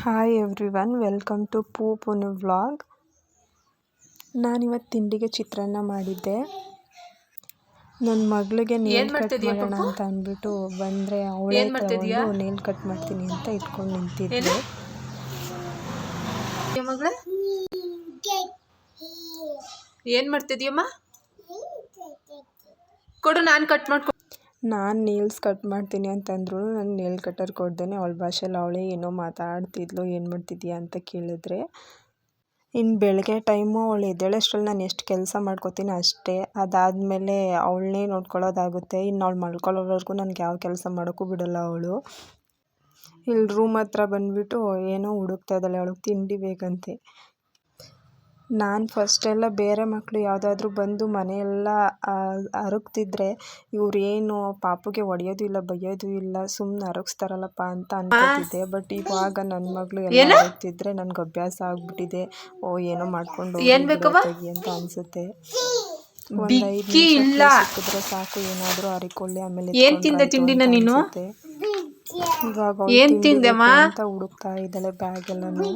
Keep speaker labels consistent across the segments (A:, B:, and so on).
A: Hi everyone, welcome to Poonu vlog. ನಾನಿವತ್ತು ತಿಂಡಿಗೆ ಚಿತ್ರಾನ್ನ ಮಾಡಿದ್ದೆ. ನನ್ನ ಮಗಳಿಗೆ ನೇಲ್ ಕಟ್ ಮಾಡೋಣ ಅಂತ ಅಂದ್ಬಿಟ್ಟು ಬಂದರೆ ಅವಳೇ ತಗೊಂಡು ನೇಲ್ ಕಟ್ ಮಾಡ್ತೀನಿ ಅಂತ ಇಟ್ಕೊಂಡು ನಿಂತಿದ್ದೆ.
B: ಏನು ಮಾಡ್ತಿದ್ಯಮ್ಮ? ಕೊಡು, ನಾನು ಕಟ್ ಮಾಡ್ಕೊ.
A: ನಾನು ನೇಲ್ಸ್ ಕಟ್ ಮಾಡ್ತೀನಿ ಅಂತಂದ್ರು ನಾನು ನೇಲ್ ಕಟ್ಟರ್ ಕೊಡ್ದೇನೆ ಅವಳ ಭಾಷೆಯಲ್ಲಿ ಅವಳೇ ಏನೋ ಮಾತಾಡ್ತಿದ್ಲು. ಏನು ಮಾಡ್ತಿದ್ಯಾ ಅಂತ ಕೇಳಿದ್ರೆ, ಇನ್ನು ಬೆಳಗ್ಗೆ ಟೈಮು ಅವಳು ಎದ್ದೇಳೋಷ್ಟ್ರಲ್ಲಿ ನಾನು ಎಷ್ಟು ಕೆಲಸ ಮಾಡ್ಕೋತೀನಿ ಅಷ್ಟೇ. ಅದಾದಮೇಲೆ ಅವಳನ್ನೇ ನೋಡ್ಕೊಳ್ಳೋದಾಗುತ್ತೆ. ಇನ್ನು ಅವಳು ಮಲ್ಕೊಳ್ಳೋವರೆಗೂ ನನಗೆ ಯಾವ ಕೆಲಸ ಮಾಡೋಕ್ಕೂ ಬಿಡೋಲ್ಲ ಅವಳು. ಇಲ್ಲಿ ರೂಮ್ ಹತ್ರ ಬಂದುಬಿಟ್ಟು ಏನೋ ಹುಡುಕ್ತಾ ಇದ್ದಾಳೆ, ಅವಳಿಗೆ ತಿಂಡಿ ಬೇಕಂತೆ. ನಾನು ಫಸ್ಟೆಲ್ಲ ಬೇರೆ ಮಕ್ಕಳು ಯಾವುದಾದ್ರೂ ಬಂದು ಮನೆಯೆಲ್ಲ ಅರಗ್ತಿದ್ರೆ ಇವ್ರು ಏನು ಪಾಪುಗೆ ಹೊಡೆಯೋದು ಇಲ್ಲ ಬೈಯೋದು ಇಲ್ಲ, ಸುಮ್ಮನೆ ಅರಗಿಸ್ತಾರಲ್ಲಪ್ಪ ಅಂತ ಅನ್ಕೋತಿದ್ದೆ. ಬಟ್ ಇವಾಗ ನನ್ನ ಮಗಳು ಎಲ್ಲ ಅರಗ್ತಿದ್ರೆ ನನಗೆ ಅಭ್ಯಾಸ ಆಗ್ಬಿಟ್ಟಿದೆ. ಏನೋ ಮಾಡ್ಕೊಂಡು ಹೋಗಿ ಅಂತ ಅನಿಸುತ್ತೆ. ಒಂದು 5 ನಿಮಿಷ ಸಿಕ್ಕಿದ್ರೆ ಸಾಕು, ಏನಾದರೂ ಅರಿಕೊಳ್ಳಿ ಆಮೇಲೆ ಅನಿಸುತ್ತೆ. ಇವಾಗ ಅಂತ ಹುಡುಕ್ತಾ ಇದ್ದಾಳೆ ಬ್ಯಾಗ್ ಎಲ್ಲನೂ.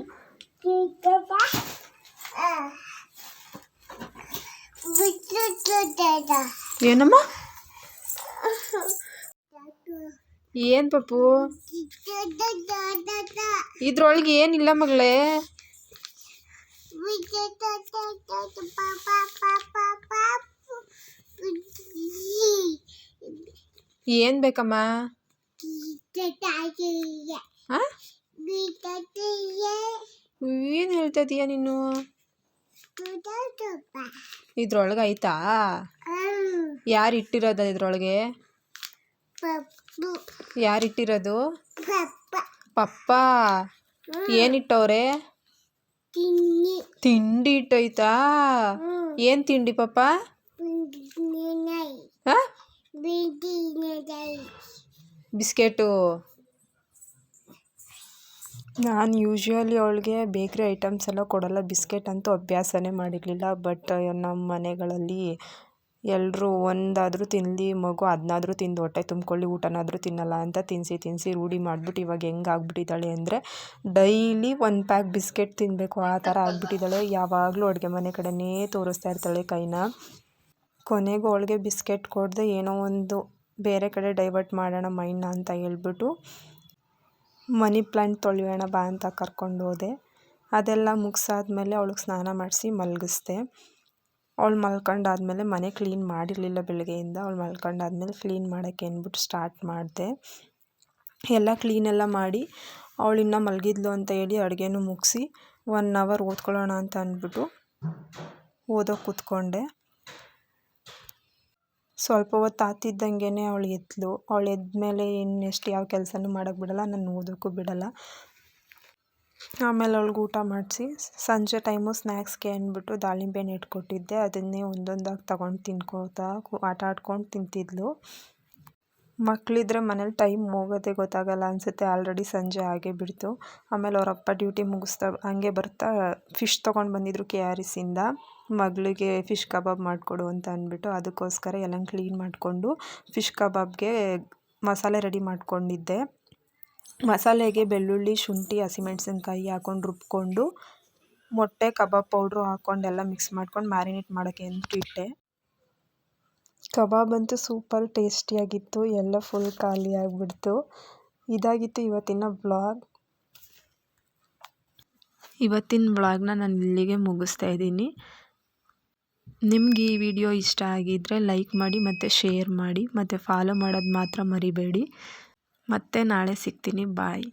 B: ಏನಮ್ಮ? ಏನ್ ಪಪ್ಪು? ಇದ್ರೊಳಗೆ ಏನಿಲ್ಲ ಮಗಳೇ. ಏನ್ ಬೇಕಮ್ಮ? ಏನ್ ಹೇಳ್ತಾ ಇದೀಯ ನೀನು? ಇದ್ರೊಳಗೆ ಆಯ್ತಾ? ಯಾರು ಇಟ್ಟಿರೋದ ಇದ್ರೊಳಗೆ? ಯಾರಿಟ್ಟಿರೋದು? ಪಪ್ಪ. ಏನಿಟ್ಟವ್ರೆ? ತಿಂಡಿ ಇಟ್ಟೈತಾ? ಏನ್ ತಿಂಡಿ ಪಪ್ಪ? ಬಿಸ್ಕೆಟು.
A: ನಾನು ಯೂಶ್ವಲಿ ಅವಳಿಗೆ ಬೇಕ್ರಿ ಐಟಮ್ಸ್ ಎಲ್ಲ ಕೊಡೋಲ್ಲ. ಬಿಸ್ಕೆಟ್ ಅಂತೂ ಅಭ್ಯಾಸನೇ ಮಾಡಿರಲಿಲ್ಲ. ಬಟ್ ನಮ್ಮ ಮನೆಗಳಲ್ಲಿ ಎಲ್ಲರೂ ಒಂದಾದರೂ ತಿನ್ನಲಿ ಮಗು, ಅದನ್ನಾದರೂ ತಿಂದು ಹೊಟ್ಟೆ ತುಂಬ್ಕೊಳ್ಳಿ, ಊಟನಾದರೂ ತಿನ್ನಲ್ಲ ಅಂತ ತಿನ್ನಿಸಿ ರೂಢಿ ಮಾಡಿಬಿಟ್ಟು ಇವಾಗ ಹೆಂಗೆ ಆಗ್ಬಿಟ್ಟಿದ್ದಾಳೆ ಅಂದರೆ ಡೈಲಿ 1 ಪ್ಯಾಕ್ ಬಿಸ್ಕೆಟ್ ತಿನ್ನಬೇಕು ಆ ಥರ ಆಗ್ಬಿಟ್ಟಿದ್ದಾಳೆ. ಯಾವಾಗಲೂ ಅಡುಗೆ ಮನೆ ಕಡೆನೇ ತೋರಿಸ್ತಾ ಇರ್ತಾಳೆ ಕೈನ. ಕೊನೆಗೂ ಅವಳಿಗೆ ಬಿಸ್ಕೆಟ್ ಕೊಡದೆ ಏನೋ ಒಂದು ಬೇರೆ ಕಡೆ ಡೈವರ್ಟ್ ಮಾಡೋಣ ಮೈಂಡ್ನ ಅಂತ ಹೇಳ್ಬಿಟ್ಟು ಮನಿ ಪ್ಲ್ಯಾಂಟ್ ತೊಳೆಯೋಣ ಬಾ ಅಂತ ಕರ್ಕೊಂಡು ಹೋದೆ. ಅದೆಲ್ಲ ಮುಗಿಸಾದ್ಮೇಲೆ ಅವಳಿಗೆ ಸ್ನಾನ ಮಾಡಿಸಿ ಮಲಗಿಸ್ದೆ. ಅವಳು ಮಲ್ಕೊಂಡಾದ್ಮೇಲೆ ಮನೆ ಕ್ಲೀನ್ ಮಾಡಿರಲಿಲ್ಲ ಬೆಳಗ್ಗೆಯಿಂದ. ಅವಳು ಮಲ್ಕೊಂಡಾದ್ಮೇಲೆ ಕ್ಲೀನ್ ಮಾಡೋಕ್ಕೆ ಅಂದ್ಬಿಟ್ಟು ಸ್ಟಾರ್ಟ್ ಮಾಡಿದೆ. ಎಲ್ಲ ಕ್ಲೀನೆಲ್ಲ ಮಾಡಿ ಅವಳಿನ್ನ ಮಲಗಿದ್ಲು ಅಂತ ಹೇಳಿ ಅಡುಗೆನೂ ಮುಗಿಸಿ 1 ಅವರ್ ಓದ್ಕೊಳ್ಳೋಣ ಅಂತ ಅಂದ್ಬಿಟ್ಟು ಓದೋಕೆ ಕೂತ್ಕೊಂಡೆ. ಸ್ವಲ್ಪ ಹೊತ್ತು ಆತಿದ್ದಂಗೆ ಅವಳು ಎದ್ಲು. ಅವಳು ಎದ್ಮೇಲೆ ಇನ್ನೆಷ್ಟು ಯಾವ ಕೆಲಸನೂ ಮಾಡೋಕ್ಕೆ ಬಿಡಲ್ಲ, ನಾನು ಓದೋಕ್ಕೂ ಬಿಡಲ್ಲ. ಆಮೇಲೆ ಅವಳಿಗೆ ಊಟ ಮಾಡಿಸಿ ಸಂಜೆ ಟೈಮು ಸ್ನ್ಯಾಕ್ಸ್ಗೆ ಅಂದ್ಬಿಟ್ಟು ದಾಳಿಂಬೆ ಇಟ್ಕೊಟ್ಟಿದ್ದೆ. ಅದನ್ನೇ ಒಂದೊಂದಾಗಿ ತಗೊಂಡು ತಿನ್ಕೋತಾ ಆಟ ಆಡ್ಕೊಂಡು ತಿಂತಿದ್ಲು. ಮಕ್ಕಳಿದ್ರೆ ಮನೇಲಿ ಟೈಮ್ ಹೋಗೋದೇ ಗೊತ್ತಾಗಲ್ಲ ಅನಿಸುತ್ತೆ. ಆಲ್ರೆಡಿ ಸಂಜೆ ಆಗೇ ಬಿಡ್ತು. ಆಮೇಲೆ ಅವರಪ್ಪ ಡ್ಯೂಟಿ ಮುಗಿಸ್ತಾ ಹಂಗೆ ಬರ್ತಾ ಫಿಶ್ ತೊಗೊಂಡು ಬಂದಿದ್ರು KRSಯಿಂದ. ಮಗಳಿಗೆ ಫಿಶ್ ಕಬಾಬ್ ಮಾಡಿಕೊಡು ಅಂತ ಅಂದ್ಬಿಟ್ಟು ಅದಕ್ಕೋಸ್ಕರ ಎಲ್ಲ ಕ್ಲೀನ್ ಮಾಡಿಕೊಂಡು ಫಿಶ್ ಕಬಾಬ್ಗೆ ಮಸಾಲೆ ರೆಡಿ ಮಾಡ್ಕೊಂಡಿದ್ದೆ. ಮಸಾಲೆಗೆ ಬೆಳ್ಳುಳ್ಳಿ, ಶುಂಠಿ, ಹಸಿಮೆಣಸಿನ್ಕಾಯಿ ಹಾಕ್ಕೊಂಡು ರುಬ್ಕೊಂಡು ಮೊಟ್ಟೆ, ಕಬಾಬ್ ಪೌಡ್ರು ಹಾಕ್ಕೊಂಡೆಲ್ಲ ಮಿಕ್ಸ್ ಮಾಡ್ಕೊಂಡು ಮ್ಯಾರಿನೇಟ್ ಮಾಡೋಕ್ಕೆ ಅಂದ್ಬಿಟ್ಟು ಇಟ್ಟೆ. ಕಬಾಬ್ ಅಂತೂ ಸೂಪರ್ ಟೇಸ್ಟಿಯಾಗಿತ್ತು. ಎಲ್ಲ ಫುಲ್ ಖಾಲಿ ಆಗಿಬಿಡ್ತು. ಇದಾಗಿತ್ತು ಇವತ್ತಿನ ವ್ಲಾಗ್. ಇವತ್ತಿನ ವ್ಲಾಗ್ನ ನಾನು ಇಲ್ಲಿಗೆ ಮುಗಿಸ್ತಾ ಇದ್ದೀನಿ. ನಿಮ್ಗೆ ಈ ವಿಡಿಯೋ ಇಷ್ಟ ಆಗಿದ್ದರೆ ಲೈಕ್ ಮಾಡಿ ಮತ್ತು ಶೇರ್ ಮಾಡಿ ಮತ್ತು ಫಾಲೋ ಮಾಡೋದು ಮಾತ್ರ ಮರಿಬೇಡಿ. ಮತ್ತೆ ನಾಳೆ ಸಿಗ್ತೀನಿ. ಬಾಯ್.